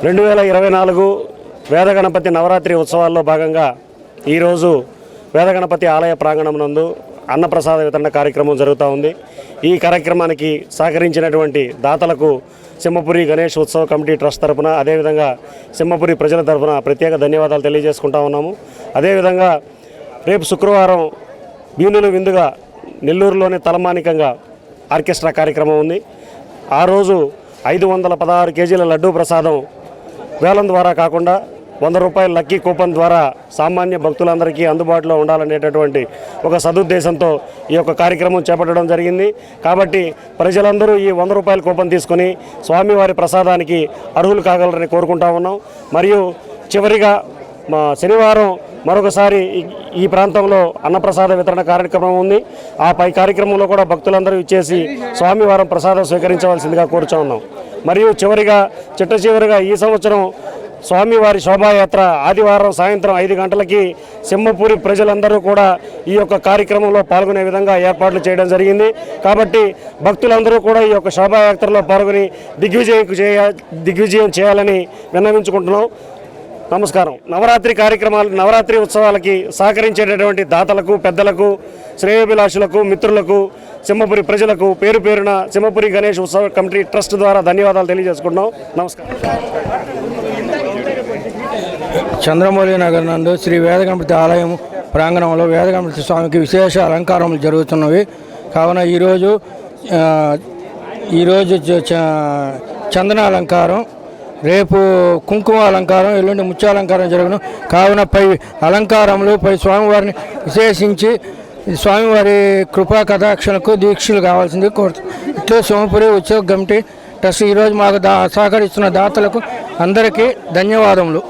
2024 వేదగణపతి నవరాత్రి ఉత్సవాల్లో భాగంగా ఈరోజు వేదగణపతి ఆలయ ప్రాంగణం నందు అన్నప్రసాద వితరణ కార్యక్రమం జరుగుతూ ఉంది. ఈ కార్యక్రమానికి సహకరించినటువంటి దాతలకు సింహపురి గణేష్ ఉత్సవ కమిటీ ట్రస్ట్ తరఫున, అదేవిధంగా సింహపురి ప్రజల తరఫున ప్రత్యేక ధన్యవాదాలు తెలియజేసుకుంటా ఉన్నాము. అదేవిధంగా రేపు శుక్రవారం వీణులు విందుగా నెల్లూరులోని తలమానికంగా ఆర్కెస్ట్రా కార్యక్రమం ఉంది. ఆ రోజు 516 కేజీల లడ్డూ ప్రసాదం వేలం ద్వారా కాకుండా 100 రూపాయల లక్కీ కూపన్ ద్వారా సామాన్య భక్తులందరికీ అందుబాటులో ఉండాలనేటటువంటి ఒక సదుద్దేశంతో ఈ యొక్క కార్యక్రమం చేపట్టడం జరిగింది. కాబట్టి ప్రజలందరూ ఈ 100 రూపాయల కూపన్ తీసుకొని స్వామివారి ప్రసాదానికి అర్హులు కాగలరని కోరుకుంటా ఉన్నాం. మరియు చివరిగా శనివారం మరొకసారి ఈ ప్రాంతంలో అన్నప్రసాద వితరణ కార్యక్రమం ఉంది. ఆ పై కార్యక్రమంలో కూడా భక్తులందరూ ఇచ్చేసి స్వామివారం ప్రసాదం స్వీకరించవలసిందిగా కోరుచా ఉన్నాం. మరియు చివరిగా చివరిగా ఈ సంవత్సరం స్వామివారి శోభాయాత్ర ఆదివారం సాయంత్రం 5 గంటలకి సింహపురి ప్రజలందరూ కూడా ఈ యొక్క కార్యక్రమంలో పాల్గొనే విధంగా ఏర్పాట్లు చేయడం జరిగింది. కాబట్టి భక్తులందరూ కూడా ఈ యొక్క శోభాయాత్రలో పాల్గొని దిగ్విజయం చేయాలని విన్నవించుకుంటున్నాం. నమస్కారం. నవరాత్రి ఉత్సవాలకి సహకరించేటటువంటి దాతలకు, పెద్దలకు, శ్రేయోభిలాషులకు, మిత్రులకు, సింహపురి ప్రజలకు పేరు పేరున సింహపురి గణేష్ ఉత్సవ కమిటీ ట్రస్ట్ ద్వారా ధన్యవాదాలు తెలియజేసుకుంటున్నాం. నమస్కారం. చంద్రమౌళి నగర్ నందు శ్రీ వేదగణపతి ఆలయం ప్రాంగణంలో వేదగణపతి స్వామికి విశేష అలంకారములు జరుగుతున్నవి. కావున ఈరోజు చందన అలంకారం, రేపు కుంకుమ అలంకారం, ఎల్లుండి ముత్యాలంకారం జరుగును. కావున పై అలంకారములు పై స్వామివారిని విశేషించి స్వామివారి కృపా కటాక్షలకు దీక్షలు కావాల్సింది కోరుతుంది. ఇట్లా సింహపురి ఉత్సవ కమిటీ ట్రస్ట్ ఈరోజు మాకు సహకరిస్తున్న దాతలకు అందరికీ ధన్యవాదములు.